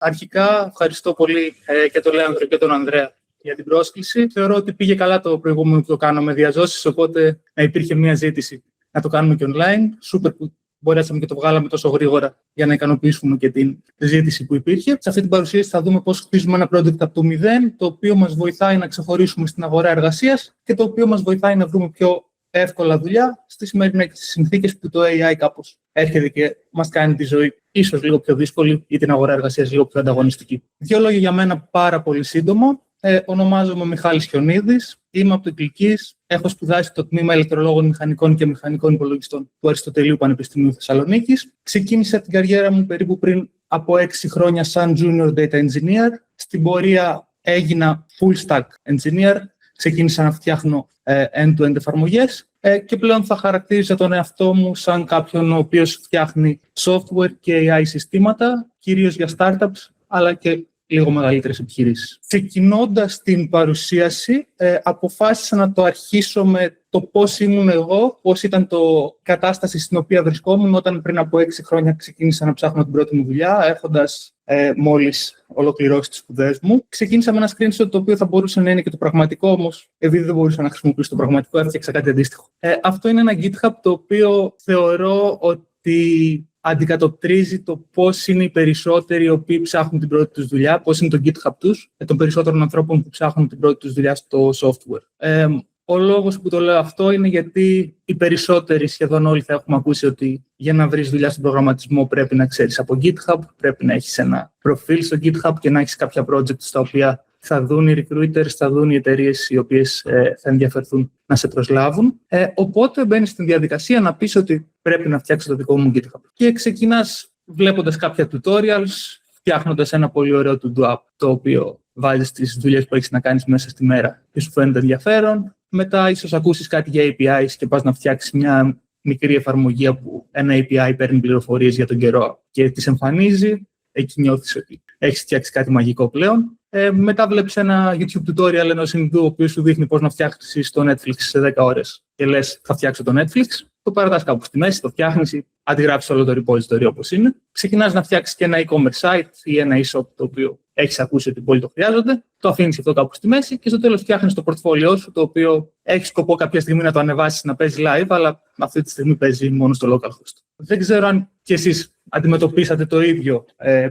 Αρχικά, ευχαριστώ πολύ και τον Λέανδρο και τον Ανδρέα για την πρόσκληση. Θεωρώ ότι πήγε καλά το προηγούμενο που το κάναμε διαζώσεις, οπότε υπήρχε μια ζήτηση να το κάνουμε και online. Σούπερ που μπορέσαμε και το βγάλαμε τόσο γρήγορα για να ικανοποιήσουμε και την ζήτηση που υπήρχε. Σε αυτή την παρουσίαση θα δούμε πώς χτίζουμε ένα project από το μηδέν, το οποίο μας βοηθάει να ξεχωρίσουμε στην αγορά εργασίας και το οποίο μας βοηθάει να βρούμε πιο εύκολα δουλειά στις σημερινές συνθήκες που το AI κάπως έρχεται και μας κάνει τη ζωή ίσως λίγο πιο δύσκολη ή την αγορά εργασίας λίγο πιο ανταγωνιστική. Δύο λόγια για μένα πάρα πολύ σύντομα. Ονομάζομαι Μιχάλης Χιονίδης, είμαι από το Κλικής, έχω σπουδάσει το τμήμα ηλεκτρολόγων μηχανικών και μηχανικών υπολογιστών του Αριστοτελείου Πανεπιστημίου Θεσσαλονίκης. Ξεκίνησα την καριέρα μου περίπου πριν από 6 χρόνια σαν Junior Data Engineer. Στην πορεία έγινα Full Stack Engineer, ξεκίνησα να φτιάχνω end-to-end εφαρμογές και πλέον θα χαρακτήριζα τον εαυτό μου σαν κάποιον ο οποίος φτιάχνει software και AI συστήματα, κυρίως για startups, αλλά και λίγο μεγαλύτερες επιχειρήσεις. Ξεκινώντας την παρουσίαση, αποφάσισα να το αρχίσω με το πώς ήμουν εγώ, πώς ήταν το κατάσταση στην οποία βρισκόμουν όταν πριν από 6 χρόνια ξεκίνησα να ψάχνω την πρώτη μου δουλειά, έχοντας μόλις ολοκληρώσει τις σπουδές μου. Ξεκίνησα με ένα screenshot το οποίο θα μπορούσε να είναι και το πραγματικό, όμως επειδή δεν μπορούσα να χρησιμοποιήσω το πραγματικό, έφτιαξα κάτι αντίστοιχο. Αυτό είναι ένα GitHub το οποίο θεωρώ ότι αντικατοπτρίζει το πώς είναι οι περισσότεροι οι οποίοι ψάχνουν την πρώτη τους δουλειά, πώς είναι το GitHub τους, των περισσότερων ανθρώπων που ψάχνουν την πρώτη τους δουλειά στο software. Ο λόγος που το λέω αυτό είναι γιατί οι περισσότεροι, σχεδόν όλοι, θα έχουμε ακούσει ότι για να βρεις δουλειά στον προγραμματισμό πρέπει να ξέρεις από GitHub, πρέπει να έχεις ένα προφίλ στο GitHub και να έχεις κάποια project στα οποία θα δουν οι recruiters, θα δουν οι εταιρείες οι οποίες θα ενδιαφερθούν να σε προσλάβουν. Οπότε μπαίνεις στην διαδικασία να πεις ότι πρέπει να φτιάξω το δικό μου GitHub. Και ξεκινάς βλέποντας κάποια tutorials, φτιάχνοντας ένα πολύ ωραίο to-do app, το οποίο βάζεις τις δουλειές που έχεις να κάνεις μέσα στη μέρα και σου φαίνεται ενδιαφέρον. Μετά ίσως ακούσεις κάτι για APIs και πας να φτιάξεις μια μικρή εφαρμογή που ένα API παίρνει πληροφορίες για τον καιρό και τις εμφανίζει. Εκεί νιώθεις ότι έχεις φτιάξει κάτι μαγικό πλέον. Μετά βλέπεις ένα YouTube tutorial ενός Ινδού, ο οποίος σου δείχνει πώς να φτιάξεις το Netflix σε 10 ώρες. Και λες, θα φτιάξω το Netflix. Το παρατάς κάπου στη μέση, το φτιάχνεις, αντιγράψεις όλο το repository όπως είναι. Ξεκινάς να φτιάξεις και ένα e-commerce site ή ένα e-shop το οποίο έχεις ακούσει ότι πολλοί το χρειάζονται. Το αφήνεις αυτό κάπου στη μέση και στο τέλος φτιάχνεις το portfolio σου, το οποίο έχει σκοπό κάποια στιγμή να το ανεβάσεις, να παίζει live, αλλά αυτή τη στιγμή παίζει μόνο στο localhost. Δεν ξέρω αν κι εσείς αντιμετωπίσατε το ίδιο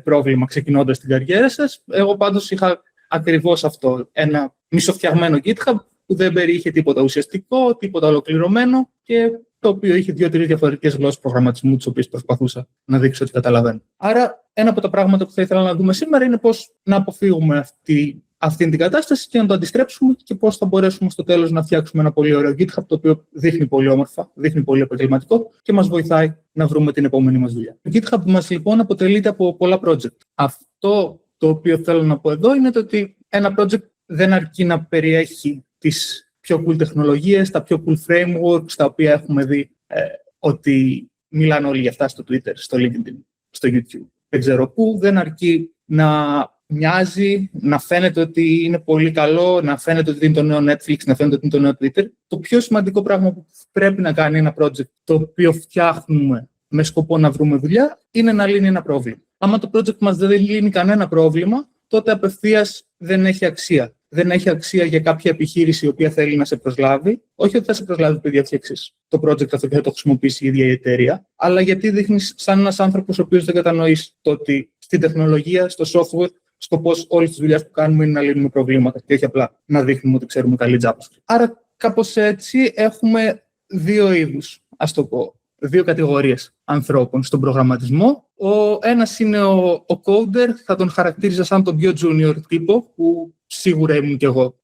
πρόβλημα ξεκινώντας την καριέρα σας. Εγώ πάντως είχα ακριβώς αυτό. Ένα μισοφτιαγμένο GitHub που δεν περιείχε τίποτα ουσιαστικό, τίποτα ολοκληρωμένο και το οποίο είχε 2-3 διαφορετικές γλώσσες προγραμματισμού, τις οποίες προσπαθούσα να δείξω ότι καταλαβαίνω. Άρα, ένα από τα πράγματα που θα ήθελα να δούμε σήμερα είναι πώς να αποφύγουμε αυτή την κατάσταση και να το αντιστρέψουμε και πώς θα μπορέσουμε στο τέλος να φτιάξουμε ένα πολύ ωραίο GitHub, το οποίο δείχνει πολύ όμορφα, δείχνει πολύ επαγγελματικό και μας βοηθάει να βρούμε την επόμενη μας δουλειά. Το GitHub μας λοιπόν αποτελείται από πολλά project. Αυτό το οποίο θέλω να πω εδώ είναι το ότι ένα project δεν αρκεί να περιέχει τις πιο cool τεχνολογίες, τα πιο cool frameworks, τα οποία έχουμε δει ότι μιλάνε όλοι για αυτά στο Twitter, στο LinkedIn, στο YouTube. Δεν ξέρω πού, δεν αρκεί να μοιάζει, να φαίνεται ότι είναι πολύ καλό, να φαίνεται ότι είναι το νέο Netflix, να φαίνεται ότι είναι το νέο Twitter. Το πιο σημαντικό πράγμα που πρέπει να κάνει ένα project το οποίο φτιάχνουμε με σκοπό να βρούμε δουλειά είναι να λύνει ένα πρόβλημα. Άμα το project μας δεν λύνει κανένα πρόβλημα, τότε απευθείας δεν έχει αξία. Δεν έχει αξία για κάποια επιχείρηση η οποία θέλει να σε προσλάβει. Όχι ότι θα σε προσλάβει επειδή έφτιαξες το project αυτό και θα το χρησιμοποιήσει η ίδια η εταιρεία, αλλά γιατί δείχνεις σαν ένας άνθρωπος ο οποίος δεν κατανοείς το ότι στην τεχνολογία, στο software, σκοπός όλης της δουλειάς που κάνουμε είναι να λύνουμε προβλήματα και όχι απλά να δείχνουμε ότι ξέρουμε καλή JavaScript. Άρα, κάπως έτσι έχουμε δύο είδους, ας το πω, δύο κατηγορίες ανθρώπων στον προγραμματισμό. Ο ένας είναι ο coder, θα τον χαρακτήριζα σαν τον πιο junior τύπο, που σίγουρα ήμουν κι εγώ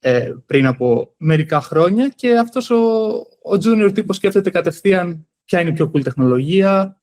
πριν από μερικά χρόνια, και αυτός ο junior τύπος σκέφτεται κατευθείαν ποια είναι η πιο cool τεχνολογία,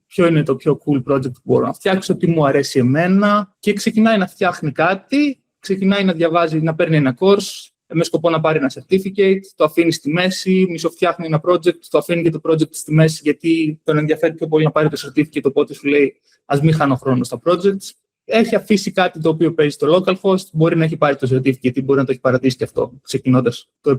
ποιο είναι το πιο cool project που μπορώ να φτιάξω, τι μου αρέσει εμένα, και ξεκινάει να φτιάχνει κάτι, ξεκινάει να διαβάζει, να παίρνει ένα course με σκοπό να πάρει ένα certificate, το αφήνει στη μέση, μισοφτιάχνει ένα project, το αφήνει και το project στη μέση γιατί τον ενδιαφέρει πιο πολύ να πάρει το certificate, οπότε σου λέει ας μην χάνω χρόνο στα projects. Έχει αφήσει κάτι το οποίο παίζει στο localhost, μπορεί να έχει πάρει το certificate ή μπορεί να το έχει παρατήσει και αυτό, ξεκινώντας το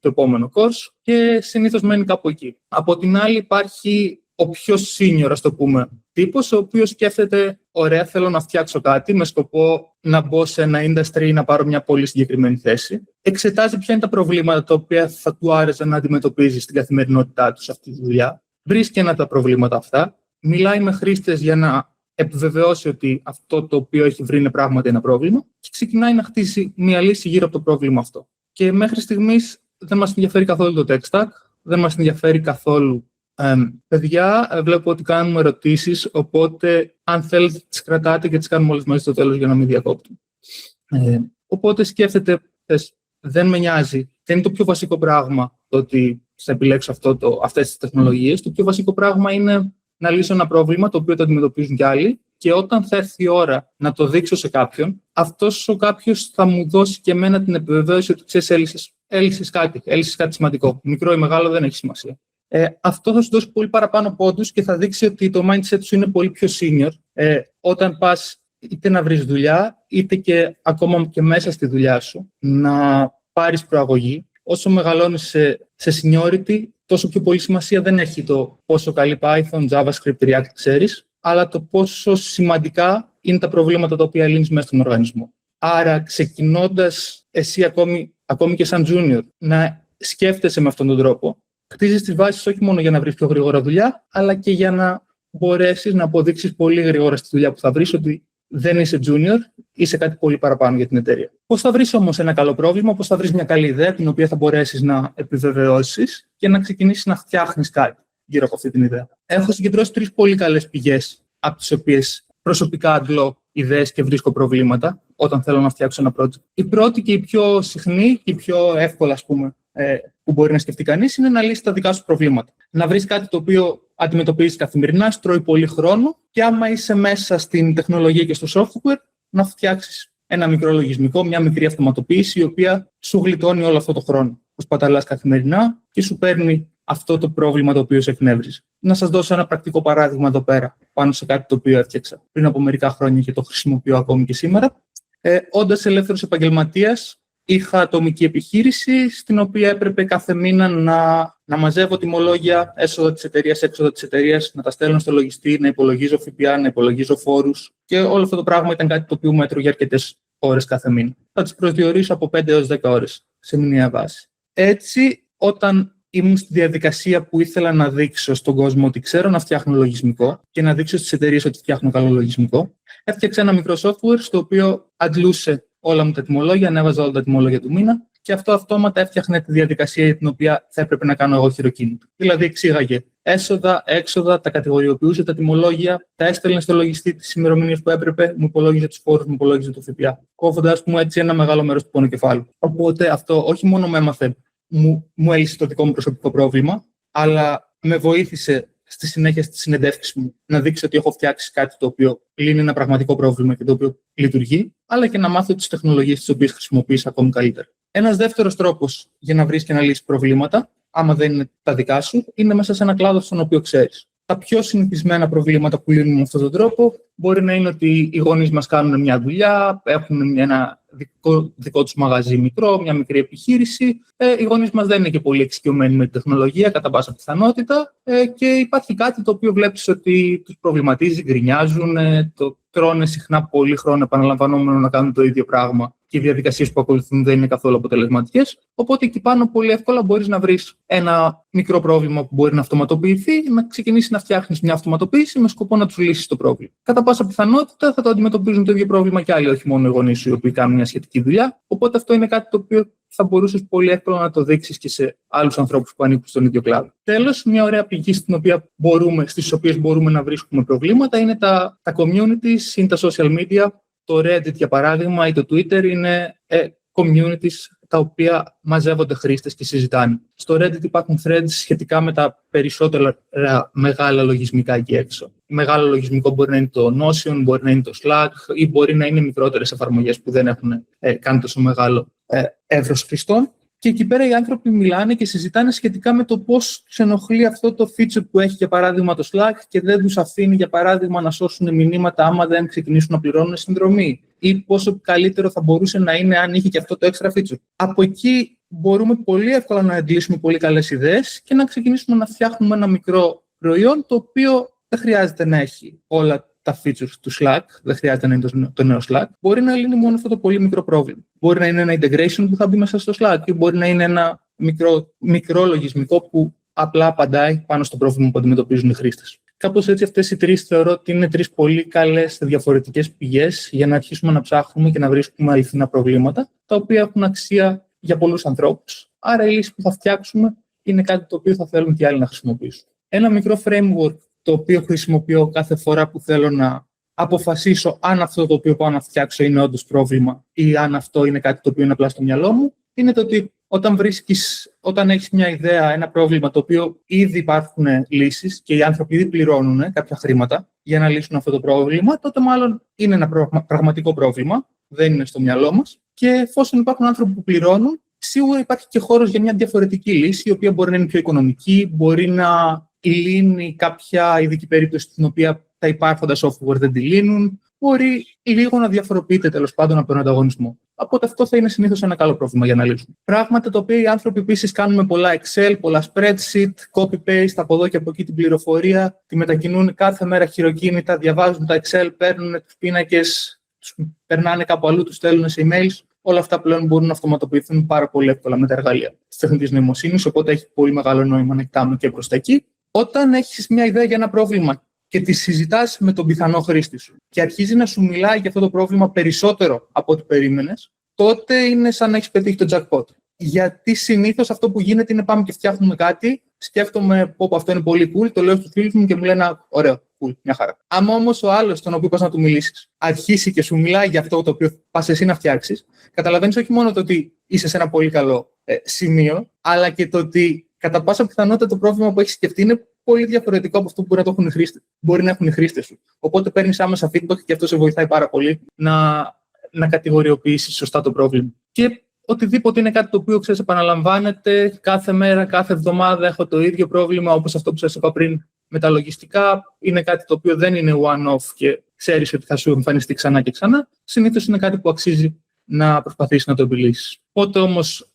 επόμενο course, και συνήθως μένει κάπου εκεί. Από την άλλη υπάρχει ο πιο senior, ας το πούμε, τύπος, ο οποίος σκέφτεται, ωραία, θέλω να φτιάξω κάτι με σκοπό να μπω σε ένα industry ή να πάρω μια πολύ συγκεκριμένη θέση. Εξετάζει ποια είναι τα προβλήματα τα οποία θα του άρεσε να αντιμετωπίζει στην καθημερινότητά του σε αυτή τη δουλειά. Βρίσκει ένα από τα προβλήματα αυτά. Μιλάει με χρήστες για να επιβεβαιώσει ότι αυτό το οποίο έχει βρει είναι πράγματι ένα πρόβλημα και ξεκινάει να χτίσει μια λύση γύρω από το πρόβλημα αυτό. Και μέχρι στιγμής δεν μας ενδιαφέρει καθόλου το tech stack, δεν μας ενδιαφέρει καθόλου. Παιδιά, βλέπω ότι κάνουμε ερωτήσεις, οπότε αν θέλετε τις κρατάτε και τις κάνουμε όλες μαζί στο τέλος για να μην διακόπτουν. Οπότε σκέφτεται, δεν με νοιάζει, δεν είναι το πιο βασικό πράγμα το ότι θα επιλέξω αυτές τις τεχνολογίες. Το πιο βασικό πράγμα είναι να λύσω ένα πρόβλημα το οποίο το αντιμετωπίζουν κι άλλοι και όταν θα έρθει η ώρα να το δείξω σε κάποιον, αυτός ο κάποιος θα μου δώσει και εμένα την επιβεβαίωση ότι ξέρεις, έλυσες κάτι σημαντικό. Μικρό ή μεγάλο δεν έχει σημασία. Αυτό θα σου δώσει πολύ παραπάνω πόντους και θα δείξει ότι το mindset σου είναι πολύ πιο senior. Όταν πας είτε να βρεις δουλειά, είτε και ακόμα και μέσα στη δουλειά σου, να πάρεις προαγωγή. Όσο μεγαλώνεις σε seniority, τόσο πιο πολύ σημασία δεν έχει το πόσο καλή Python, JavaScript, React ξέρεις, αλλά το πόσο σημαντικά είναι τα προβλήματα τα οποία λύνεις μέσα στον οργανισμό. Άρα, ξεκινώντας εσύ ακόμη και σαν junior, να σκέφτεσαι με αυτόν τον τρόπο, χτίζεις τις βάσεις όχι μόνο για να βρεις πιο γρήγορα δουλειά, αλλά και για να μπορέσεις να αποδείξεις πολύ γρήγορα στη δουλειά που θα βρεις ότι δεν είσαι junior, είσαι κάτι πολύ παραπάνω για την εταιρεία. Πώς θα βρεις όμως ένα καλό πρόβλημα, πώς θα βρεις μια καλή ιδέα, την οποία θα μπορέσεις να επιβεβαιώσεις και να ξεκινήσεις να φτιάχνεις κάτι γύρω από αυτή την ιδέα. Έχω συγκεντρώσει 3 πολύ καλές πηγές, από τις οποίες προσωπικά αντλώ ιδέες και βρίσκω προβλήματα όταν θέλω να φτιάξω ένα project. Η πρώτη και η πιο συχνή και η πιο εύκολα, ας πούμε, που μπορεί να σκεφτεί κανείς, είναι να λύσει τα δικά σου προβλήματα. Να βρεις κάτι το οποίο αντιμετωπίζεις καθημερινά, τρώει πολύ χρόνο και άμα είσαι μέσα στην τεχνολογία και στο software, να φτιάξεις ένα μικρό λογισμικό, μια μικρή αυτοματοποίηση, η οποία σου γλιτώνει όλο αυτό το χρόνο που σπαταλάς καθημερινά και σου παίρνει αυτό το πρόβλημα το οποίο σε εκνεύριζε. Να σας δώσω ένα πρακτικό παράδειγμα εδώ πέρα, πάνω σε κάτι το οποίο έφτιαξα πριν από μερικά χρόνια και το χρησιμοποιώ ακόμη και σήμερα. Όντας ελεύθερος επαγγελματίας, είχα ατομική επιχείρηση, στην οποία έπρεπε κάθε μήνα να μαζεύω τιμολόγια, έσοδα της εταιρείας, έξοδα της εταιρείας, να τα στέλνω στο λογιστή, να υπολογίζω ΦΠΑ, να υπολογίζω φόρους. Και όλο αυτό το πράγμα ήταν κάτι το οποίο μου έτρωγε αρκετές ώρες κάθε μήνα. Θα τις προσδιορίσω από 5 έως 10 ώρες σε μηνιαία βάση. Έτσι, όταν ήμουν στη διαδικασία που ήθελα να δείξω στον κόσμο ότι ξέρω να φτιάχνω λογισμικό και να δείξω στις εταιρείες ότι φτιάχνω καλό λογισμικό, έφτιαξα ένα μικρό software στο οποίο αντλούσε όλα μου τα τιμολόγια, ανέβαζα όλα τα τιμολόγια του μήνα και αυτό αυτόματα έφτιαχνε τη διαδικασία για την οποία θα έπρεπε να κάνω εγώ χειροκίνητο. Δηλαδή, εξήγαγε έσοδα, έξοδα, τα κατηγοριοποιούσε τα τιμολόγια, τα έστελνε στο λογιστή τις ημερομηνίες που έπρεπε, μου υπολόγιζε τους φόρους, μου υπολόγιζε το ΦΠΑ. Κόβοντας μου έτσι ένα μεγάλο μέρος του πονοκεφάλου. Οπότε αυτό όχι μόνο με έμαθε, μου έλυσε το δικό μου προσωπικό πρόβλημα, αλλά με βοήθησε στη συνέχεια στη συνεντεύξη μου να δείξω ότι έχω φτιάξει κάτι το οποίο λύνει ένα πραγματικό πρόβλημα και το οποίο λειτουργεί, αλλά και να μάθω τις τεχνολογίες τις οποίες χρησιμοποιείς ακόμη καλύτερα. Ένας δεύτερος τρόπος για να βρεις και να λύσεις προβλήματα, άμα δεν είναι τα δικά σου, είναι μέσα σε ένα κλάδο στον οποίο ξέρεις. Τα πιο συνηθισμένα προβλήματα που λύνουν με αυτόν τον τρόπο μπορεί να είναι ότι οι γονείς μας κάνουν μια δουλειά, έχουν ένα δικό τους μαγαζί μικρό, μια μικρή επιχείρηση. Οι γονείς μας δεν είναι και πολύ εξοικειωμένοι με την τεχνολογία, κατά πάσα πιθανότητα, και υπάρχει κάτι το οποίο βλέπεις ότι τους προβληματίζει, γκρινιάζουν, το τρώνε συχνά πολύ χρόνο επαναλαμβανόμενο να κάνουν το ίδιο πράγμα και οι διαδικασίες που ακολουθούν δεν είναι καθόλου αποτελεσματικές. Οπότε εκεί πάνω πολύ εύκολα μπορείς να βρεις ένα μικρό πρόβλημα που μπορεί να αυτοματοποιηθεί, να ξεκινήσεις να φτιάχνεις μια αυτοματοποίηση με σκοπό να τους λύσεις το πρόβλημα. Κατά πάσα πιθανότητα θα το αντιμετωπίζουν το ίδιο πρόβλημα και άλλοι, όχι μόνο οι γονείς σου, οι οποίοι κάνουν μια σχετική δουλειά. Οπότε αυτό είναι κάτι το οποίο θα μπορούσες πολύ εύκολα να το δείξεις και σε άλλους ανθρώπους που ανήκουν στον ίδιο κλάδο. Τέλος, μια ωραία πηγή στις οποίες μπορούμε να βρίσκουμε προβλήματα είναι τα communities, είναι τα social media. Το Reddit, για παράδειγμα, ή το Twitter είναι communities τα οποία μαζεύονται χρήστες και συζητάνε. Στο Reddit υπάρχουν threads σχετικά με τα περισσότερα μεγάλα λογισμικά εκεί έξω. Μεγάλο λογισμικό μπορεί να είναι το Notion, μπορεί να είναι το Slack ή μπορεί να είναι μικρότερες εφαρμογές που δεν έχουν καν τόσο μεγάλο εύρος χρηστών. Και εκεί πέρα οι άνθρωποι μιλάνε και συζητάνε σχετικά με το πώς τους ενοχλεί αυτό το feature που έχει, για παράδειγμα, το Slack και δεν τους αφήνει, για παράδειγμα, να σώσουν μηνύματα άμα δεν ξεκινήσουν να πληρώνουν συνδρομή. Ή πόσο καλύτερο θα μπορούσε να είναι αν είχε και αυτό το extra feature. Από εκεί μπορούμε πολύ εύκολα να αντλήσουμε πολύ καλές ιδέες και να ξεκινήσουμε να φτιάχνουμε ένα μικρό προϊόν το οποίο δεν χρειάζεται να έχει όλα τα features του Slack, δεν χρειάζεται να είναι το νέο Slack. Μπορεί να λύνει μόνο αυτό το πολύ μικρό πρόβλημα. Μπορεί να είναι ένα integration που θα μπει μέσα στο Slack ή μπορεί να είναι ένα μικρό λογισμικό που απλά απαντάει πάνω στο πρόβλημα που αντιμετωπίζουν οι χρήστες. Κάπως έτσι, αυτές οι τρεις θεωρώ ότι είναι τρεις πολύ καλές διαφορετικές πηγές για να αρχίσουμε να ψάχνουμε και να βρίσκουμε αληθινά προβλήματα, τα οποία έχουν αξία για πολλούς ανθρώπους. Άρα, η λύση που θα φτιάξουμε είναι κάτι το οποίο θα θέλουν και άλλοι να χρησιμοποιήσουν. Ένα μικρό framework το οποίο χρησιμοποιώ κάθε φορά που θέλω να αποφασίσω αν αυτό το οποίο πάω να φτιάξω είναι όντως πρόβλημα ή αν αυτό είναι κάτι το οποίο είναι απλά στο μυαλό μου, είναι το ότι όταν έχεις μια ιδέα, ένα πρόβλημα το οποίο ήδη υπάρχουν λύσεις και οι άνθρωποι ήδη πληρώνουν κάποια χρήματα για να λύσουν αυτό το πρόβλημα, τότε μάλλον είναι ένα πραγματικό πρόβλημα, δεν είναι στο μυαλό μας. Και εφόσον υπάρχουν άνθρωποι που πληρώνουν, σίγουρα υπάρχει και χώρος για μια διαφορετική λύση, η οποία μπορεί να είναι πιο οικονομική, μπορεί να λύνει κάποια ειδική περίπτωση στην οποία τα υπάρχοντα software δεν τη λύνουν, μπορεί λίγο να διαφοροποιείται τέλος πάντων από τον ανταγωνισμό. Οπότε αυτό θα είναι συνήθως ένα καλό πρόβλημα για να λύσουμε. Πράγματα τα οποία οι άνθρωποι επίσης κάνουν με πολλά Excel, πολλά spreadsheet, copy-paste από εδώ και από εκεί την πληροφορία, τη μετακινούν κάθε μέρα χειροκίνητα, διαβάζουν τα Excel, παίρνουν τους πίνακες, τους περνάνε κάπου αλλού, τους στέλνουν σε emails. Όλα αυτά πλέον μπορούν να αυτοματοποιηθούν πάρα πολύ εύκολα με τα εργαλεία της τεχνητής νοημοσύνης, οπότε έχει πολύ μεγάλο νόημα να κοιτάμε και προς τα εκεί. Όταν έχεις μια ιδέα για ένα πρόβλημα και τη συζητάς με τον πιθανό χρήστη σου και αρχίζει να σου μιλάει για αυτό το πρόβλημα περισσότερο από ό,τι περίμενες, τότε είναι σαν να έχεις πετύχει το jackpot. Γιατί συνήθως αυτό που γίνεται είναι πάμε και φτιάχνουμε κάτι, σκέφτομαι πω αυτό είναι πολύ cool, το λέω στους φίλους μου και μου λένε ωραίο, cool, μια χαρά. Άμα όμως ο άλλος, τον οποίο πας να του μιλήσεις, αρχίσει και σου μιλάει για αυτό το οποίο πας εσύ να φτιάξεις, καταλαβαίνεις όχι μόνο το ότι είσαι σε ένα πολύ καλό σημείο, αλλά και το ότι κατά πάσα πιθανότητα το πρόβλημα που έχεις σκεφτεί είναι πολύ διαφορετικό από αυτό που μπορεί να το έχουν οι χρήστες. Μπορεί να έχουν οι χρήστες σου. Οπότε παίρνεις άμεσα feedback και αυτό σε βοηθάει πάρα πολύ να κατηγοριοποιήσεις σωστά το πρόβλημα. Και οτιδήποτε είναι κάτι το οποίο ξέρεις επαναλαμβάνεται κάθε μέρα, κάθε εβδομάδα έχω το ίδιο πρόβλημα, όπως αυτό που σας είπα πριν με τα λογιστικά, είναι κάτι το οποίο δεν είναι one-off και ξέρεις ότι θα σου εμφανιστεί ξανά και ξανά. Συνήθως είναι κάτι που αξίζει να προσπαθήσεις να το επιλύσεις. Οπότε όμως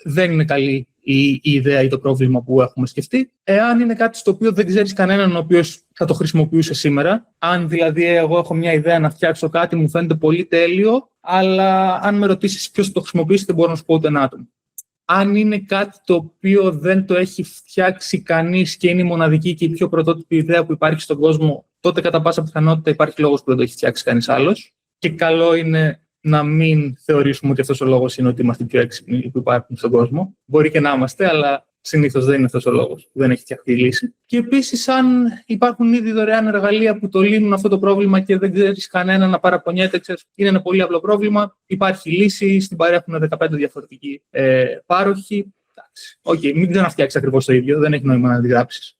δεν είναι καλή η ιδέα ή το πρόβλημα που έχουμε σκεφτεί. Εάν είναι κάτι στο οποίο δεν ξέρεις κανέναν ο οποίος θα το χρησιμοποιούσε σήμερα, αν δηλαδή εγώ έχω μια ιδέα να φτιάξω κάτι, μου φαίνεται πολύ τέλειο, αλλά αν με ρωτήσεις ποιος θα το χρησιμοποιήσει, δεν μπορώ να σου πω ούτε ένα άτομο. Αν είναι κάτι το οποίο δεν το έχει φτιάξει κανείς και είναι η μοναδική και η πιο πρωτότυπη ιδέα που υπάρχει στον κόσμο, τότε κατά πάσα πιθανότητα υπάρχει λόγος που δεν το έχει φτιάξει κανείς άλλος. Και καλό είναι να μην θεωρήσουμε ότι αυτός ο λόγος είναι ότι είμαστε πιο έξυπνοι που υπάρχουν στον κόσμο. Μπορεί και να είμαστε, αλλά συνήθως δεν είναι αυτός ο λόγος που δεν έχει φτιαχτεί η λύση. Και επίσης, αν υπάρχουν ήδη δωρεάν εργαλεία που το λύνουν αυτό το πρόβλημα και δεν ξέρεις κανένα να παραπονιέται, ξέρεις, είναι ένα πολύ απλό πρόβλημα, υπάρχει λύση, στην παρέα έχουν 15 διαφορετικοί πάροχοι. Okay, μην ξαναφτιάξεις ακριβώς το ίδιο, δεν έχει νόημα να αντιγράψεις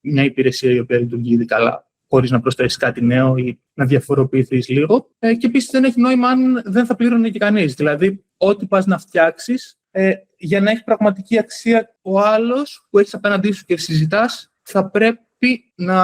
μια υπηρεσία η οποία λειτουργεί ήδη καλά, χωρίς να προσθέσεις κάτι νέο ή να διαφοροποιηθείς λίγο. Και επίσης δεν έχει νόημα αν δεν θα πλήρωνε και κανείς. Δηλαδή, ό,τι πας να φτιάξεις, για να έχει πραγματική αξία ο άλλος που έχεις απέναντί σου και συζητάς, θα πρέπει να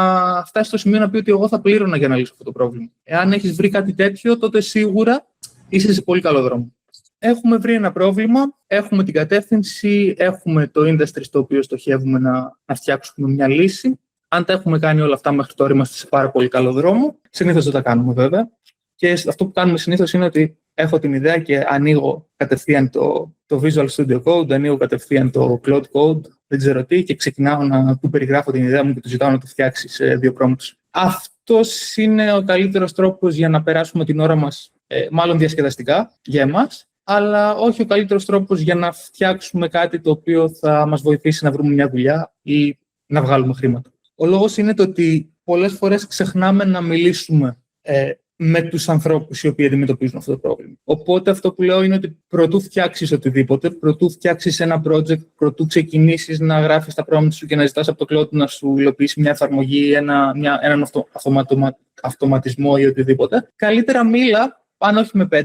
φτάσει στο σημείο να πει ότι εγώ θα πλήρωνα για να λύσω αυτό το πρόβλημα. Εάν έχεις βρει κάτι τέτοιο, τότε σίγουρα είσαι σε πολύ καλό δρόμο. Έχουμε βρει ένα πρόβλημα, έχουμε την κατεύθυνση, έχουμε το industry στο οποίο στοχεύουμε να φτιάξουμε μια λύση. Αν τα έχουμε κάνει όλα αυτά μέχρι τώρα, είμαστε σε πάρα πολύ καλό δρόμο. Συνήθως δεν τα κάνουμε βέβαια. Και αυτό που κάνουμε συνήθως είναι ότι έχω την ιδέα και ανοίγω κατευθείαν το Visual Studio Code, ανοίγω κατευθείαν το Cloud Code, δεν ξέρω τι, και ξεκινάω να του περιγράφω την ιδέα μου και του ζητάω να το φτιάξει σε 2 prompts. Αυτός είναι ο καλύτερος τρόπος για να περάσουμε την ώρα μας, μάλλον διασκεδαστικά για εμάς, αλλά όχι ο καλύτερος τρόπος για να φτιάξουμε κάτι το οποίο θα μας βοηθήσει να βρούμε μια δουλειά ή να βγάλουμε χρήματα. Ο λόγος είναι το ότι πολλές φορές ξεχνάμε να μιλήσουμε με τους ανθρώπους οι οποίοι αντιμετωπίζουν αυτό το πρόβλημα. Οπότε αυτό που λέω είναι ότι προτού φτιάξεις οτιδήποτε, προτού φτιάξεις ένα project, προτού ξεκινήσεις να γράφεις τα πρόμpt σου και να ζητάς από το cloud να σου υλοποιήσει μια εφαρμογή, έναν αυτοματισμό ή οτιδήποτε, καλύτερα μίλα, αν όχι με 5,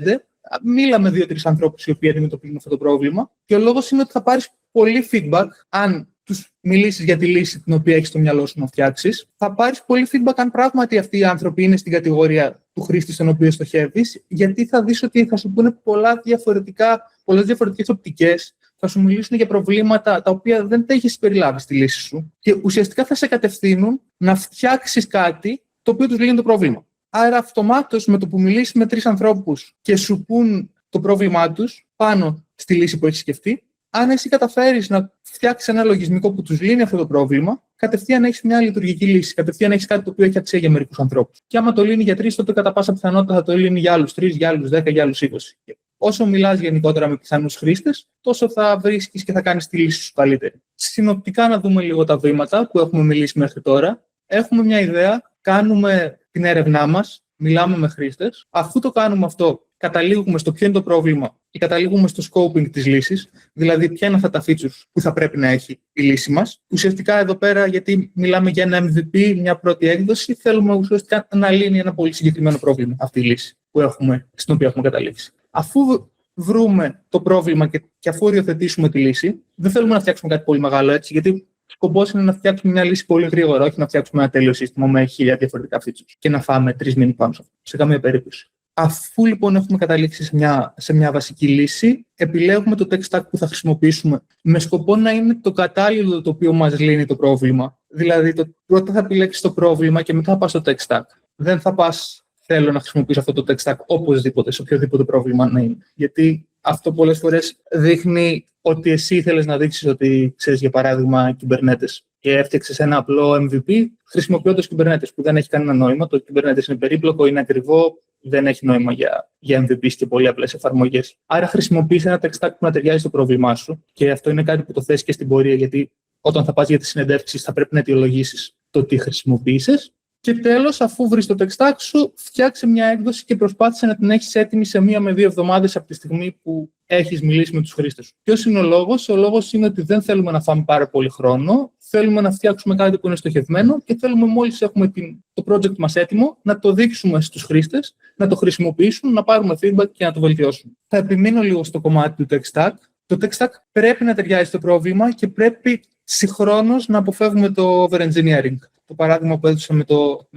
μίλα με 2-3 ανθρώπους οι οποίοι αντιμετωπίζουν αυτό το πρόβλημα. Και ο λόγος είναι ότι θα πάρεις πολύ feedback αν τους μιλήσεις για τη λύση την οποία έχεις στο μυαλό σου να φτιάξεις. Θα πάρεις πολύ feedback αν πράγματι αυτοί οι άνθρωποι είναι στην κατηγορία του χρήστη στον οποίο στοχεύεις, γιατί θα δεις ότι θα σου πούνε πολλές διαφορετικές οπτικές, θα σου μιλήσουν για προβλήματα τα οποία δεν τα έχεις συμπεριλάβει στη λύση σου και ουσιαστικά θα σε κατευθύνουν να φτιάξεις κάτι το οποίο τους λύνει το πρόβλημα. Άρα, αυτομάτως με το που μιλήσεις με 3 ανθρώπους και σου πούν το πρόβλημά τους πάνω στη λύση που έχεις σκεφτεί, αν εσύ καταφέρεις να φτιάξεις ένα λογισμικό που τους λύνει αυτό το πρόβλημα, κατευθείαν έχεις μια λειτουργική λύση. Κατευθείαν έχεις κάτι το οποίο έχει αξία για μερικούς ανθρώπους. Και άμα το λύνει για 3, τότε κατά πάσα πιθανότητα θα το λύνει για άλλους 3, για άλλους 10, για άλλους 20. Όσο μιλάς γενικότερα με πιθανούς χρήστες, τόσο θα βρίσκεις και θα κάνεις τη λύση σου καλύτερη. Συνοπτικά, να δούμε λίγο τα βήματα που έχουμε μιλήσει μέχρι τώρα. Έχουμε μια ιδέα, κάνουμε την έρευνά μας, μιλάμε με χρήστες. Αφού το κάνουμε αυτό, καταλήγουμε στο ποιο είναι το πρόβλημα και καταλήγουμε στο scoping της λύσης, δηλαδή ποια είναι αυτά τα features που θα πρέπει να έχει η λύση μας. Ουσιαστικά εδώ πέρα, γιατί μιλάμε για ένα MVP, μια πρώτη έκδοση, θέλουμε ουσιαστικά να λύνει ένα πολύ συγκεκριμένο πρόβλημα αυτή η λύση στην οποία έχουμε καταλήξει. Αφού βρούμε το πρόβλημα και αφού οριοθετήσουμε τη λύση, δεν θέλουμε να φτιάξουμε κάτι πολύ μεγάλο έτσι, γιατί σκοπός είναι να φτιάξουμε μια λύση πολύ γρήγορα, όχι να φτιάξουμε ένα τέλειο σύστημα με 1000 διαφορετικά features και να φάμε 3 μήνες πάνω σε καμία περίπτωση. Αφού λοιπόν έχουμε καταλήξει σε μια βασική λύση, επιλέγουμε το tech stack που θα χρησιμοποιήσουμε με σκοπό να είναι το κατάλληλο το οποίο μας λύνει το πρόβλημα. Δηλαδή, πρώτα θα επιλέξεις το πρόβλημα και μετά θα πας στο tech stack. Δεν θα πας, θέλω να χρησιμοποιήσω αυτό το tech stack οπωσδήποτε, σε οποιοδήποτε πρόβλημα να είναι. Γιατί αυτό πολλές φορές δείχνει ότι εσύ θέλεις να δείξεις ότι ξέρεις, για παράδειγμα, Kubernetes και έφτιαξες ένα απλό MVP χρησιμοποιώντας Kubernetes που δεν έχει κανένα νόημα. Το Kubernetes είναι περίπλοκο, είναι ακριβό, δεν έχει νόημα για MVP και πολύ απλές εφαρμογές. Άρα χρησιμοποιείς ένα tech stack που να ταιριάζει στο πρόβλημά σου και αυτό είναι κάτι που το θες και στην πορεία, γιατί όταν θα πας για τις συνεντεύξεις θα πρέπει να αιτιολογήσεις το τι χρησιμοποιήσεις. Και τέλος, αφού βρεις το tech stack σου, φτιάξε μια έκδοση και προσπάθησε να την έχεις έτοιμη σε 1 με 2 εβδομάδες από τη στιγμή που έχεις μιλήσει με τους χρήστες σου. Ποιος είναι ο λόγος? Ο λόγος είναι ότι δεν θέλουμε να φάμε πάρα πολύ χρόνο. Θέλουμε να φτιάξουμε κάτι που είναι στοχευμένο και θέλουμε μόλις έχουμε το project μας έτοιμο να το δείξουμε στους χρήστες, να το χρησιμοποιήσουν, να πάρουμε feedback και να το βελτιώσουμε. Θα επιμείνω λίγο στο κομμάτι του tech stack. Το tech stack πρέπει να ταιριάζει στο πρόβλημα και πρέπει συγχρόνως να αποφεύγουμε το over-engineering. Το παράδειγμα που έδωσα με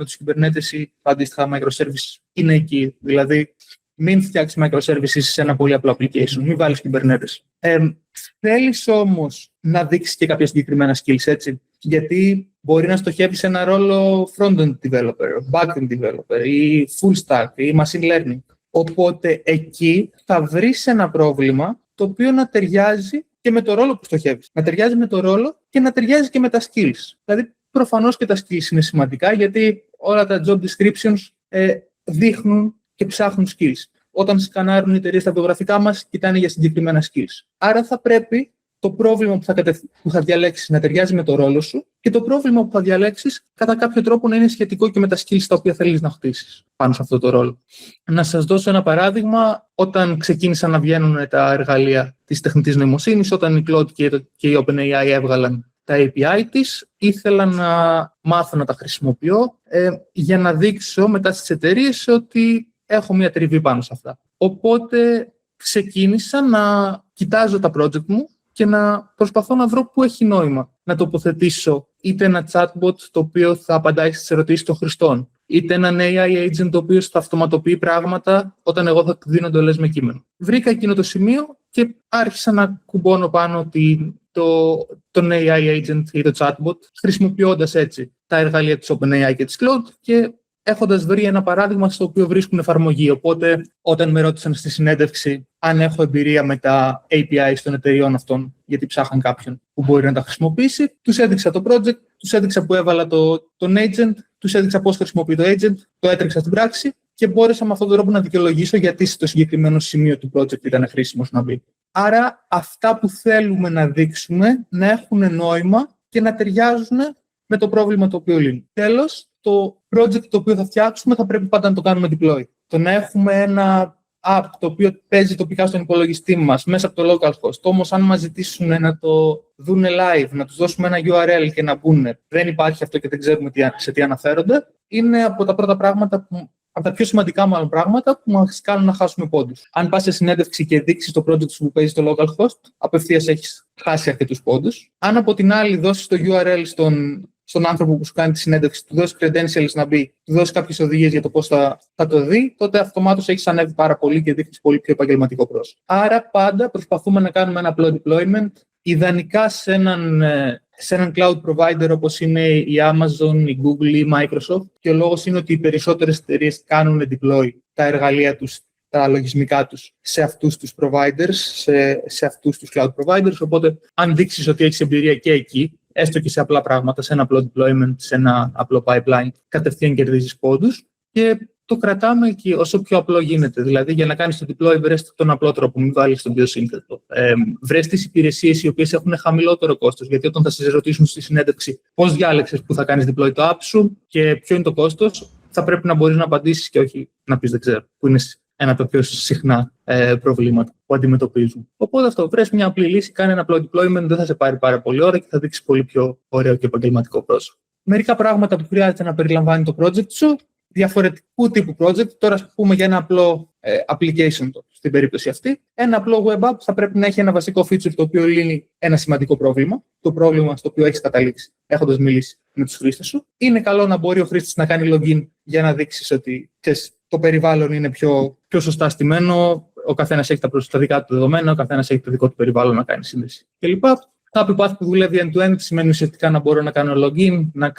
τους Kubernetes ή αντίστοιχα microservices είναι εκεί. Δηλαδή, μην φτιάξεις microservices σε ένα πολύ απλό application, μην βάλεις Kubernetes. Θέλεις όμως να δείξεις και κάποια συγκεκριμένα skills, έτσι, γιατί μπορεί να στοχεύεις ένα ρόλο front-end developer, back-end developer ή full stack ή machine learning. Οπότε εκεί θα βρεις ένα πρόβλημα το οποίο να ταιριάζει και με το ρόλο που στοχεύεις. Να ταιριάζει με το ρόλο και να ταιριάζει και με τα skills. Δηλαδή, προφανώς και τα skills είναι σημαντικά, γιατί όλα τα job descriptions δείχνουν και ψάχνουν skills. Όταν σκανάρουν οι εταιρείες τα βιογραφικά μας, κοιτάνε για συγκεκριμένα skills. Άρα θα πρέπει το πρόβλημα που θα διαλέξεις να ταιριάζει με το ρόλο σου και το πρόβλημα που θα διαλέξεις κατά κάποιο τρόπο να είναι σχετικό και με τα skills τα οποία θέλεις να χτίσεις πάνω σε αυτό το ρόλο. Να σας δώσω ένα παράδειγμα. Όταν ξεκίνησαν να βγαίνουν τα εργαλεία της τεχνητής νοημοσύνης, όταν η Claude και η OpenAI έβγαλαν τα API της, ήθελα να μάθω να τα χρησιμοποιώ για να δείξω μετά στις εταιρείες ότι έχω μια τριβή πάνω σε αυτά. Οπότε ξεκίνησα να κοιτάζω τα project μου και να προσπαθώ να βρω πού έχει νόημα να τοποθετήσω είτε ένα chatbot το οποίο θα απαντάει στις ερωτήσεις των χρηστών, είτε έναν AI agent το οποίο θα αυτοματοποιεί πράγματα όταν εγώ θα δίνω εντολές με κείμενο. Βρήκα εκείνο το σημείο και άρχισα να κουμπώνω πάνω τον AI agent ή το chatbot, χρησιμοποιώντας έτσι τα εργαλεία της OpenAI και της Claude και έχοντας βρει ένα παράδειγμα στο οποίο βρίσκουν εφαρμογή. Οπότε, όταν με ρώτησαν στη συνέντευξη αν έχω εμπειρία με τα APIs των εταιριών αυτών, γιατί ψάχναν κάποιον που μπορεί να τα χρησιμοποιήσει, τους έδειξα το project, τους έδειξα που έβαλα τον agent, τους έδειξα πώς χρησιμοποιεί το agent, το έτρεξα στην πράξη και μπόρεσα με αυτόν τον τρόπο να δικαιολογήσω γιατί στο συγκεκριμένο σημείο του project ήταν χρήσιμο να μπει. Άρα, αυτά που θέλουμε να δείξουμε να έχουν νόημα και να ταιριάζουν με το πρόβλημα το οποίο λύνει. Τέλος, το project το οποίο θα φτιάξουμε θα πρέπει πάντα να το κάνουμε deploy. Το να έχουμε ένα app το οποίο παίζει τοπικά στον υπολογιστή μας μέσα από το localhost, όμως αν μας ζητήσουν να το δουν live, να τους δώσουμε ένα URL και να μπουν, δεν υπάρχει αυτό και δεν ξέρουμε σε τι αναφέρονται, είναι από τα πρώτα πράγματα από τα πιο σημαντικά μάλλον πράγματα που μας κάνουν να χάσουμε πόντους. Αν πας σε συνέντευξη και δείξεις το project σου που παίζει στο localhost, απευθείας έχεις χάσει αρκετούς πόντους. Αν από την άλλη δώσεις το URL στον άνθρωπο που σου κάνει τη συνέντευξη, του δώσει credentials να μπει, του δώσει κάποιες οδηγίες για το πώς θα το δει, τότε αυτομάτως έχεις ανέβει πάρα πολύ και δείχνεις πολύ πιο επαγγελματικό πρόσωπο. Άρα πάντα προσπαθούμε να κάνουμε ένα απλό deployment, ιδανικά σε έναν cloud provider όπως είναι η Amazon, η Google ή η Microsoft, και ο λόγος είναι ότι οι περισσότερες εταιρείες κάνουν deploy τα εργαλεία τους, τα λογισμικά τους σε αυτούς τους providers, σε αυτούς τους cloud providers, οπότε αν δείξεις ότι έχεις εμπειρία και εκεί, έστω και σε απλά πράγματα, σε ένα απλό deployment, σε ένα απλό pipeline, κατευθείαν κερδίζεις πόντους και το κρατάμε και όσο πιο απλό γίνεται. Δηλαδή, για να κάνεις το deploy, βρες τον απλό τρόπο, μην βάλεις τον πιο σύνθετο. Βρες τις υπηρεσίες οι οποίες έχουν χαμηλότερο κόστος, γιατί όταν θα σε ρωτήσουν στη συνέντευξη πώς διάλεξες που θα κάνεις deploy το app σου και ποιο είναι το κόστος, θα πρέπει να μπορείς να απαντήσεις και όχι να πεις δεν ξέρω, που είναι ένα από τα πιο συχνά προβλήματα που αντιμετωπίζουν. Οπότε αυτό, βρες μια απλή λύση, κάνε ένα απλό deployment, δεν θα σε πάρει πάρα πολύ ώρα και θα δείξει πολύ πιο ωραίο και επαγγελματικό πρόσωπο. Μερικά πράγματα που χρειάζεται να περιλαμβάνει το project σου, διαφορετικού τύπου project. Τώρα, ας πούμε για ένα απλό application στην περίπτωση αυτή. Ένα απλό web app θα πρέπει να έχει ένα βασικό feature το οποίο λύνει ένα σημαντικό πρόβλημα. Το πρόβλημα στο οποίο έχεις καταλήξει έχοντας μιλήσει με τους χρήστες σου. Είναι καλό να μπορεί ο χρήστης να κάνει login για να δείξεις ότι το περιβάλλον είναι πιο σωστά στημένο. Ο καθένας έχει τα δικά του δεδομένα, ο καθένας έχει το δικό του περιβάλλον να κάνει σύνδεση κλπ. Happy Path που δουλεύει end-to-end σημαίνει ουσιαστικά να μπορώ να κάνω login, να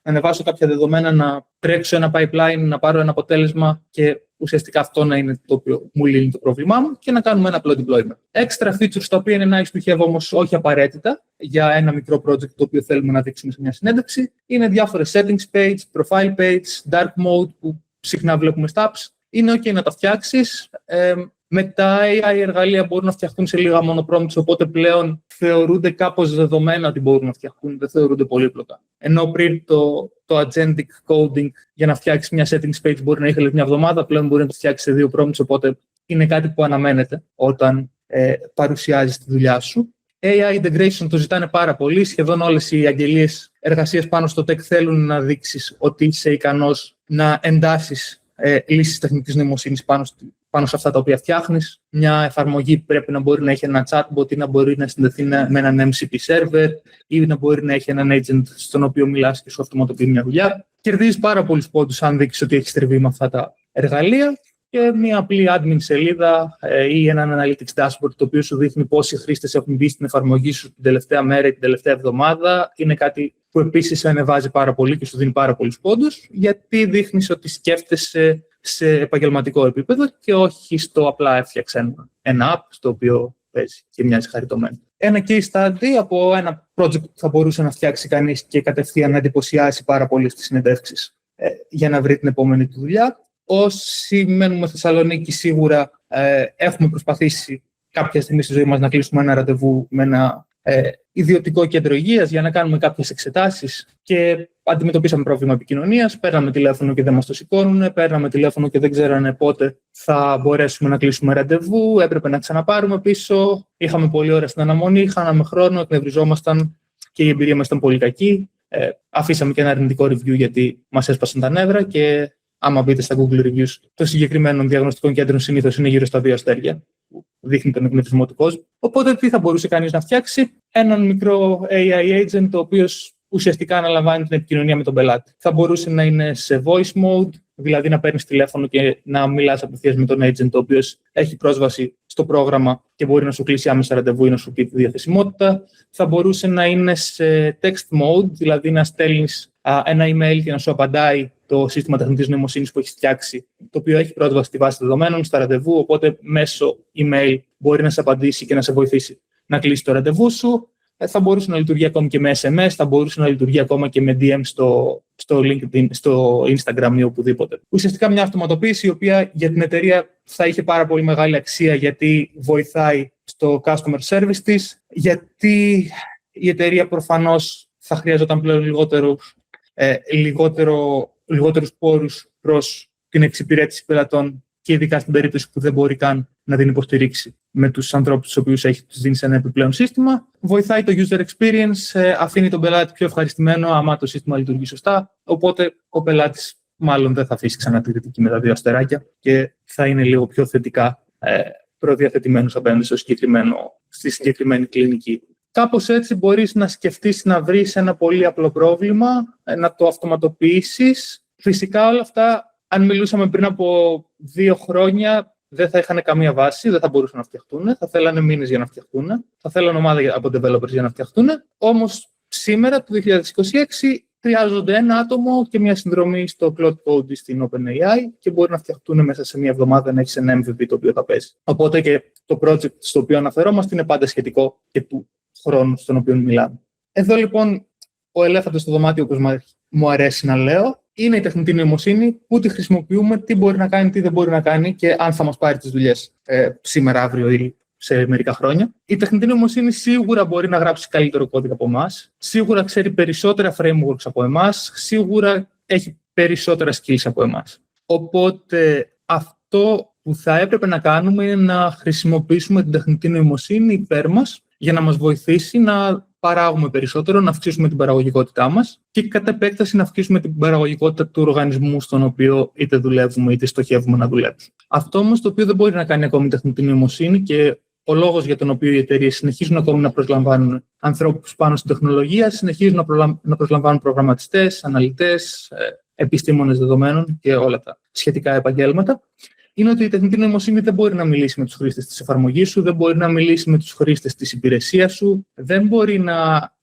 ανεβάσω κάποια δεδομένα, να τρέξω ένα pipeline, να πάρω ένα αποτέλεσμα και ουσιαστικά αυτό να είναι το οποίο μου λύνει το πρόβλημά μου και να κάνουμε ένα απλό deployment. Extra features τα οποία είναι nice to have όμως όχι απαραίτητα για ένα μικρό project το οποίο θέλουμε να δείξουμε σε μια συνέντευξη είναι διάφορες settings page, profile page, dark mode που συχνά βλέπουμε στα apps. Είναι ok να τα φτιάξεις. Με τα AI εργαλεία μπορούν να φτιαχτούν σε λίγα μόνο prompts, οπότε πλέον θεωρούνται κάπως δεδομένα ότι μπορούν να φτιαχτούν, δεν θεωρούνται πολύπλοκα. Ενώ πριν το agentic coding για να φτιάξει μια settings page μπορεί να είχε μια εβδομάδα, πλέον μπορεί να το φτιάξει σε 2 prompts, οπότε είναι κάτι που αναμένεται όταν παρουσιάζεις τη δουλειά σου. AI integration το ζητάνε πάρα πολύ. Σχεδόν όλες οι αγγελίες εργασίας πάνω στο tech θέλουν να δείξεις ότι είσαι ικανός να εντάσσεις λύσεις τεχνητής νοημοσύνης πάνω σε αυτά τα οποία φτιάχνεις. Μια εφαρμογή πρέπει να μπορεί να έχει ένα chatbot ή να μπορεί να συνδεθεί με έναν MCP server ή να μπορεί να έχει έναν agent στον οποίο μιλάς και σου αυτοματοποιεί μια δουλειά. Κερδίζεις πάρα πολλούς πόντους αν δείξεις ότι έχεις τριβή με αυτά τα εργαλεία. Και μια απλή admin σελίδα ή έναν analytics dashboard το οποίο σου δείχνει πόσοι χρήστες έχουν μπει στην εφαρμογή σου την τελευταία μέρα ή την τελευταία εβδομάδα. Είναι κάτι που επίσης ανεβάζει πάρα πολύ και σου δίνει πάρα πολλούς πόντους, γιατί δείχνεις ότι σκέφτεσαι σε επαγγελματικό επίπεδο και όχι στο απλά έφτιαξε ένα app στο οποίο παίζει και μοιάζει χαριτωμένο. Ένα case study από ένα project που θα μπορούσε να φτιάξει κανείς και κατευθείαν να εντυπωσιάσει πάρα πολύ στις συνεντεύξεις για να βρει την επόμενη του δουλειά. Όσοι μένουμε στη Θεσσαλονίκη, σίγουρα έχουμε προσπαθήσει κάποια στιγμή στη ζωή μας να κλείσουμε ένα ραντεβού με ένα ιδιωτικό κέντρο υγείας για να κάνουμε κάποιες εξετάσεις και αντιμετωπίσαμε πρόβλημα επικοινωνίας. Παίρναμε τηλέφωνο και δεν μας το σηκώνουν, παίρναμε τηλέφωνο και δεν ξέρανε πότε θα μπορέσουμε να κλείσουμε ραντεβού, έπρεπε να ξαναπάρουμε πίσω. Είχαμε πολλή ώρα στην αναμονή, χάναμε χρόνο, εκνευριζόμασταν και η εμπειρία μας ήταν πολύ κακή. Αφήσαμε και ένα αρνητικό review γιατί μας έσπασαν τα νεύρα και άμα μπείτε στα Google Reviews των συγκεκριμένων διαγνωστικών κέντρων, συνήθως είναι γύρω στα 2 αστέρια, που δείχνει τον εκνευρισμό του κόσμου. Οπότε, τι θα μπορούσε κανείς να φτιάξει? Έναν μικρό AI agent, ο οποίος ουσιαστικά αναλαμβάνει την επικοινωνία με τον πελάτη. Θα μπορούσε να είναι σε voice mode, δηλαδή να παίρνεις τηλέφωνο και να μιλάς απευθείας με τον agent, ο οποίος έχει πρόσβαση στο πρόγραμμα και μπορεί να σου κλείσει άμεσα ραντεβού ή να σου πει τη διαθεσιμότητα. Θα μπορούσε να είναι σε text mode, δηλαδή να στέλνεις ένα email και να σου απαντάει το σύστημα τεχνητής νοημοσύνης που έχεις φτιάξει, το οποίο έχει πρόσβαση στη βάση δεδομένων, στα ραντεβού, οπότε μέσω email μπορεί να σε απαντήσει και να σε βοηθήσει να κλείσει το ραντεβού σου. Θα μπορούσε να λειτουργεί ακόμα και με SMS, θα μπορούσε να λειτουργεί ακόμα και με DM στο LinkedIn, στο Instagram ή οπουδήποτε. Ουσιαστικά μια αυτοματοποίηση η οποία για την εταιρεία θα είχε πάρα πολύ μεγάλη αξία γιατί βοηθάει στο customer service της, γιατί η εταιρεία προφανώς θα χρειαζόταν πλέον λιγότερους πόρους προς την εξυπηρέτηση πελατών και ειδικά στην περίπτωση που δεν μπορεί καν να την υποστηρίξει με τους ανθρώπους τους οποίους έχει τους δίνει σε ένα επιπλέον σύστημα. Βοηθάει το user experience, αφήνει τον πελάτη πιο ευχαριστημένο άμα το σύστημα λειτουργεί σωστά, οπότε ο πελάτης μάλλον δεν θα αφήσει ξανά τη κριτική με τα 2 αστεράκια και θα είναι λίγο πιο θετικά προδιαθετημένος απέναντι στη συγκεκριμένη κλινική. Κάπως έτσι μπορείς να σκεφτείς να βρεις ένα πολύ απλό πρόβλημα, να το αυτοματοποιήσεις. Φυσικά όλα αυτά, αν μιλούσαμε πριν από 2 χρόνια, δεν θα είχαν καμία βάση, δεν θα μπορούσαν να φτιαχτούν. Θα θέλανε μήνες για να φτιαχτούν. Θα θέλανε ομάδα από developers για να φτιαχτούν. Όμως σήμερα, το 2026, χρειάζονται ένα άτομο και μια συνδρομή στο Cloud Code στην OpenAI και μπορεί να φτιαχτούν μέσα σε μια εβδομάδα να έχει ένα MVP το οποίο θα παίζει. Οπότε και το project στο οποίο αναφερόμαστε είναι πάντα σχετικό και του χρόνου στον οποίο μιλάμε. Εδώ λοιπόν ο ελέφαντας στο δωμάτιο, όπως μου αρέσει να λέω, είναι η τεχνητή νοημοσύνη, πού τη χρησιμοποιούμε, τι μπορεί να κάνει, τι δεν μπορεί να κάνει και αν θα μας πάρει τις δουλειές σήμερα, αύριο ή σε μερικά χρόνια. Η τεχνητή νοημοσύνη σίγουρα μπορεί να γράψει καλύτερο κώδικα από εμάς, σίγουρα ξέρει περισσότερα frameworks από εμάς, σίγουρα έχει περισσότερα skills από εμάς. Οπότε αυτό που θα έπρεπε να κάνουμε είναι να χρησιμοποιήσουμε την τεχνητή νοημοσύνη υπέρ μας για να μας βοηθήσει να παράγουμε περισσότερο, να αυξήσουμε την παραγωγικότητά μας και κατ' επέκταση να αυξήσουμε την παραγωγικότητα του οργανισμού στον οποίο είτε δουλεύουμε είτε στοχεύουμε να δουλέψουμε. Αυτό όμως το οποίο δεν μπορεί να κάνει ακόμη η τεχνητή νοημοσύνη και ο λόγος για τον οποίο οι εταιρείες συνεχίζουν ακόμη να προσλαμβάνουν ανθρώπους πάνω στην τεχνολογία, συνεχίζουν να προσλαμβάνουν προγραμματιστές, αναλυτές, επιστήμονες δεδομένων και όλα τα σχετικά επαγγέλματα, είναι ότι η τεχνητή νοημοσύνη δεν μπορεί να μιλήσει με τους χρήστες της εφαρμογής σου, δεν μπορεί να μιλήσει με τους χρήστες της υπηρεσίας σου, δεν μπορεί να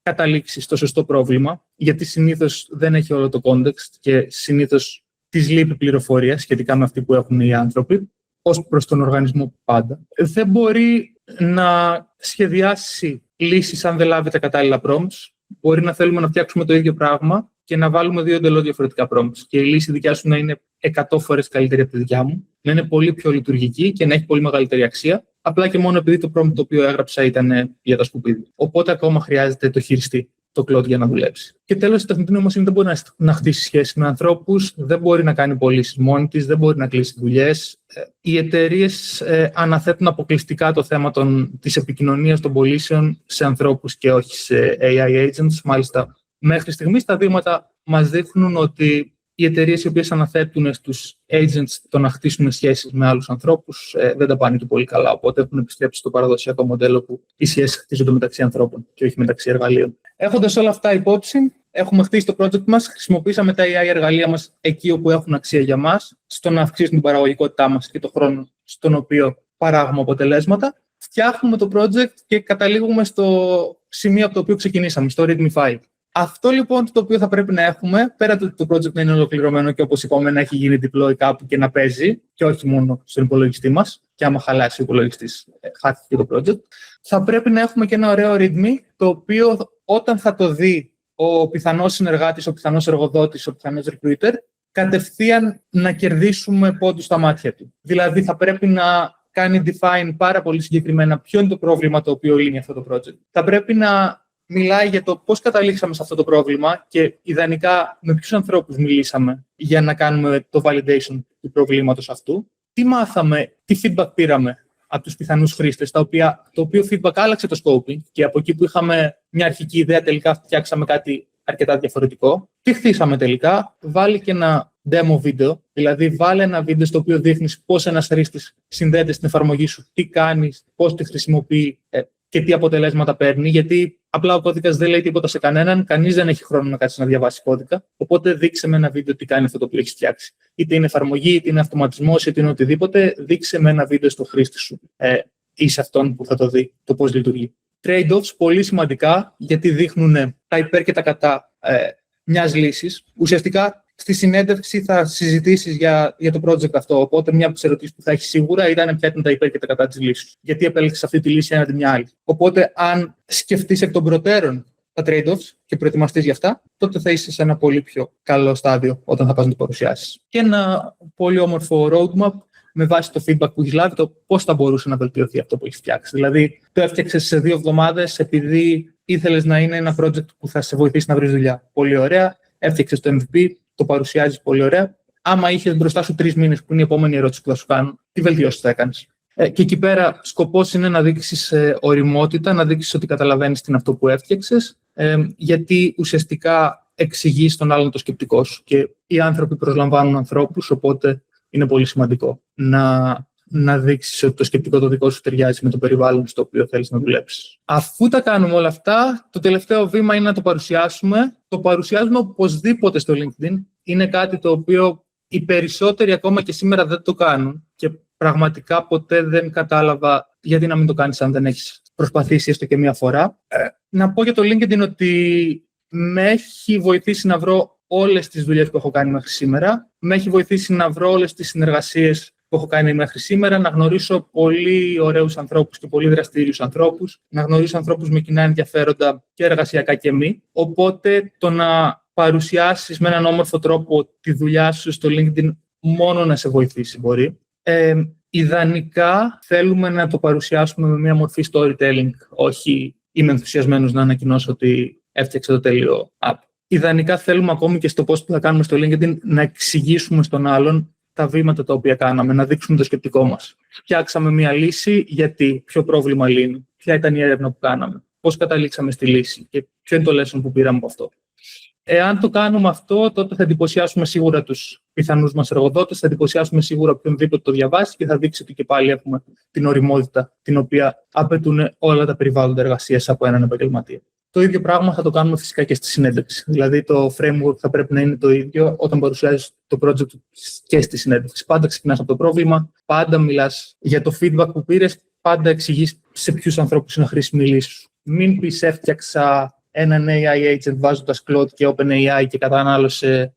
καταλήξει στο σωστό πρόβλημα, γιατί συνήθως δεν έχει όλο το context και συνήθως της λείπει πληροφορία σχετικά με αυτή που έχουν οι άνθρωποι, ως προς τον οργανισμό πάντα. Δεν μπορεί να σχεδιάσει λύσεις αν δεν λάβει τα κατάλληλα prompts. Μπορεί να θέλουμε να φτιάξουμε το ίδιο πράγμα και να βάλουμε 2 εντελώς διαφορετικά prompts. Και η λύση δικιά σου να είναι 100 φορές καλύτερη από τη δικιά μου, να είναι πολύ πιο λειτουργική και να έχει πολύ μεγαλύτερη αξία, απλά και μόνο επειδή το prompt το οποίο έγραψα ήταν για τα σκουπίδια. Οπότε ακόμα χρειάζεται το χειριστή, το cloud για να δουλέψει. Και τέλος, η τεχνητή νοημοσύνη δεν μπορεί να χτίσει σχέση με ανθρώπους, δεν μπορεί να κάνει πωλήσεις μόνη της, δεν μπορεί να κλείσει δουλειές. Οι εταιρείες αναθέτουν αποκλειστικά το θέμα της επικοινωνίας των πωλήσεων σε ανθρώπους και όχι σε AI agents. Μάλιστα, μέχρι στιγμής τα δείγματα μας δείχνουν ότι οι εταιρείες οι οποίες αναθέτουν στους agents το να χτίσουν σχέσεις με άλλους ανθρώπους δεν τα πάνε και πολύ καλά. Οπότε έχουν επιστρέψει στο παραδοσιακό μοντέλο που οι σχέσεις χτίζονται μεταξύ ανθρώπων και όχι μεταξύ εργαλείων. Έχοντας όλα αυτά υπόψη, έχουμε χτίσει το project μας, χρησιμοποίησαμε τα AI εργαλεία μας εκεί όπου έχουν αξία για μας, στο να αυξήσουν την παραγωγικότητά μας και το χρόνο στον οποίο παράγουμε αποτελέσματα. Φτιάχνουμε το project και καταλήγουμε στο σημείο από το οποίο ξεκινήσαμε, στο README 5. Αυτό λοιπόν το οποίο θα πρέπει να έχουμε, πέρα το project να είναι ολοκληρωμένο και όπως είπαμε να έχει γίνει deploy κάπου και να παίζει, και όχι μόνο στον υπολογιστή μας, και άμα χαλάσει ο υπολογιστής, χάθηκε το project, θα πρέπει να έχουμε και ένα ωραίο README, το οποίο όταν θα το δει ο πιθανός συνεργάτης, ο πιθανός εργοδότης, ο πιθανός recruiter, κατευθείαν να κερδίσουμε πόντους στα μάτια του. Δηλαδή θα πρέπει να κάνει define πάρα πολύ συγκεκριμένα ποιο είναι το πρόβλημα το οποίο λύνει αυτό το project. Θα πρέπει να μιλάει για το πώς καταλήξαμε σε αυτό το πρόβλημα και ιδανικά με ποιους ανθρώπους μιλήσαμε για να κάνουμε το validation του προβλήματος αυτού. Τι μάθαμε, τι feedback πήραμε από τους πιθανούς χρήστες, το οποίο feedback άλλαξε το scoping και από εκεί που είχαμε μια αρχική ιδέα τελικά φτιάξαμε κάτι αρκετά διαφορετικό. Τι χτίσαμε τελικά, βάλει και ένα demo βίντεο, δηλαδή βάλε ένα βίντεο στο οποίο δείχνεις πώς ένας χρήστης συνδέεται στην εφαρμογή σου, τι κάνεις, πώς τη χρησιμοποιεί και τι αποτελέσματα παίρνει, γιατί απλά ο κώδικας δεν λέει τίποτα σε κανέναν, κανείς δεν έχει χρόνο να κάτσει να διαβάσει κώδικα. Οπότε δείξε με ένα βίντεο τι κάνει αυτό το οποίο έχει φτιάξει. Είτε είναι εφαρμογή, είτε είναι αυτοματισμός, είτε είναι οτιδήποτε, δείξε με ένα βίντεο στο χρήστη σου ή σε αυτόν που θα το δει το πώς λειτουργεί. Trade-offs πολύ σημαντικά, γιατί δείχνουν τα υπέρ και τα κατά μιας λύσης. Ουσιαστικά, στη συνέντευξη θα συζητήσεις για το project αυτό. Οπότε, μια από τις ερωτήσεις που θα έχει σίγουρα ήταν ποια ήταν τα υπέρ και τα κατά της λύσης. Γιατί επέλεξες αυτή τη λύση έναντι μια άλλη. Οπότε, αν σκεφτείς εκ των προτέρων τα trade-offs και προετοιμαστείς για αυτά, τότε θα είσαι σε ένα πολύ πιο καλό στάδιο όταν θα πας να το παρουσιάσεις. Και ένα πολύ όμορφο roadmap με βάση το feedback που έχεις λάβει, το πώς θα μπορούσε να βελτιωθεί αυτό που έχεις φτιάξει. Δηλαδή, το έφτιαξες σε 2 εβδομάδες επειδή ήθελες να είναι ένα project που θα σε βοηθήσει να βρεις δουλειά. Πολύ ωραία. Έφτιαξες το MVP, το παρουσιάζεις πολύ ωραία. Άμα είχες μπροστά σου 3 μήνες, που είναι η επόμενη ερώτηση που θα σου κάνω, τι βελτιώσεις θα έκανες? Και εκεί πέρα, σκοπός είναι να δείξεις ωριμότητα, να δείξεις ότι καταλαβαίνεις τι είναι αυτό που έφτιαξες, γιατί ουσιαστικά εξηγείς τον άλλον το σκεπτικό σου. Και οι άνθρωποι προσλαμβάνουν ανθρώπους, οπότε είναι πολύ σημαντικό να να δείξεις ότι το σκεπτικό το δικό σου ταιριάζει με το περιβάλλον στο οποίο θέλεις να δουλέψεις. Αφού τα κάνουμε όλα αυτά, το τελευταίο βήμα είναι να το παρουσιάσουμε. Το παρουσιάζουμε οπωσδήποτε στο LinkedIn. Είναι κάτι το οποίο οι περισσότεροι ακόμα και σήμερα δεν το κάνουν και πραγματικά ποτέ δεν κατάλαβα γιατί να μην το κάνεις αν δεν έχεις προσπαθήσει έστω και μία φορά. Να πω για το LinkedIn ότι με έχει βοηθήσει να βρω όλες τις δουλειές που έχω κάνει μέχρι σήμερα. Με έχει βοηθήσει να βρω όλες τις συνεργασίες που έχω κάνει μέχρι σήμερα, να γνωρίσω πολύ ωραίους ανθρώπους και πολύ δραστήριους ανθρώπους, να γνωρίσω ανθρώπους με κοινά ενδιαφέροντα και εργασιακά και μη. Οπότε το να παρουσιάσεις με έναν όμορφο τρόπο τη δουλειά σου στο LinkedIn μόνο να σε βοηθήσει μπορεί. Ιδανικά θέλουμε να το παρουσιάσουμε με μια μορφή storytelling, όχι είμαι ενθουσιασμένος να ανακοινώσω ότι έφτιαξε το τέλειο app. Ιδανικά θέλουμε ακόμη και στο post που θα κάνουμε στο LinkedIn να εξηγήσουμε στον άλλον τα βήματα τα οποία κάναμε, να δείξουμε το σκεπτικό μας. Φτιάξαμε μια λύση, γιατί, ποιο πρόβλημα λύνει, ποια ήταν η έρευνα που κάναμε, πώς καταλήξαμε στη λύση και ποιο είναι το lesson που πήραμε από αυτό. Εάν το κάνουμε αυτό, τότε θα εντυπωσιάσουμε σίγουρα τους πιθανούς μας εργοδότες, θα εντυπωσιάσουμε σίγουρα οποιονδήποτε το διαβάσει και θα δείξει ότι και πάλι έχουμε την ωριμότητα την οποία απαιτούν όλα τα περιβάλλοντα εργασίας από έναν επαγγελματία. Το ίδιο πράγμα θα το κάνουμε φυσικά και στη συνέντευξη. Δηλαδή, το framework θα πρέπει να είναι το ίδιο όταν παρουσιάζεις το project και στη συνέντευξη. Πάντα ξεκινάς από το πρόβλημα, πάντα μιλάς για το feedback που πήρες, πάντα εξηγείς σε ποιους ανθρώπους είναι χρήσιμη η λύση σου. Μην πεις έφτιαξα έναν AI agent βάζοντας Claude και OpenAI και κατανάλωσε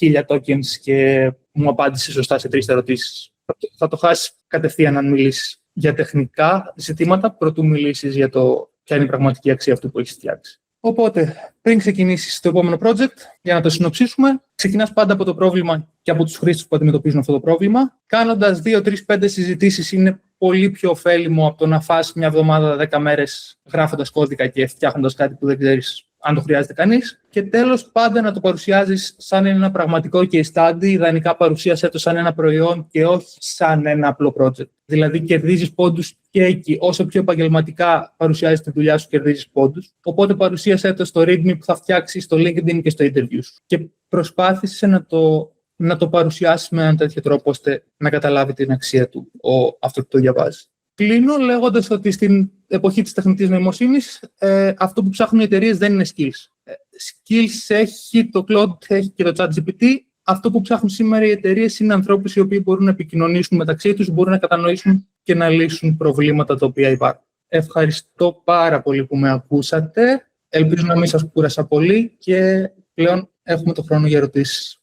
1000 tokens και μου απάντησε σωστά σε 3 ερωτήσεις. Θα το χάσεις κατευθείαν αν μιλήσεις για τεχνικά ζητήματα, προτού μιλήσεις για το ποια είναι η πραγματική αξία αυτού που έχεις φτιάξει. Οπότε, πριν ξεκινήσεις το επόμενο project, για να το συνοψίσουμε, ξεκινάς πάντα από το πρόβλημα και από τους χρήστες που αντιμετωπίζουν αυτό το πρόβλημα. Κάνοντας 2, 3, 5 συζητήσεις είναι πολύ πιο ωφέλιμο από το να φας μια εβδομάδα, 10 μέρες γράφοντας κώδικα και φτιάχνοντας κάτι που δεν ξέρεις αν το χρειάζεται κανείς. Και τέλος, πάντα να το παρουσιάζεις σαν ένα πραγματικό case study. Ιδανικά παρουσίασέ το σαν ένα προϊόν και όχι σαν ένα απλό project. Δηλαδή, κερδίζεις πόντους και εκεί. Όσο πιο επαγγελματικά παρουσιάζεις τη δουλειά σου, κερδίζεις πόντους. Οπότε παρουσίασέ το στο README που θα φτιάξεις στο LinkedIn και στο interview σου. Και προσπάθησε να το παρουσιάσεις με έναν τέτοιο τρόπο ώστε να καταλάβει την αξία του αυτό που το διαβάζει. Κλείνω λέγοντας ότι στην εποχή της τεχνητής νοημοσύνης αυτό που ψάχνουν οι εταιρείες δεν είναι skills. Skills έχει το Claude, έχει και το ChatGPT. Αυτό που ψάχνουν σήμερα οι εταιρείες είναι ανθρώπους οι οποίοι μπορούν να επικοινωνήσουν μεταξύ τους, μπορούν να κατανοήσουν και να λύσουν προβλήματα τα οποία υπάρχουν. Ευχαριστώ πάρα πολύ που με ακούσατε. Ελπίζω να μην σας κούρασα πολύ και πλέον έχουμε το χρόνο για ερωτήσεις.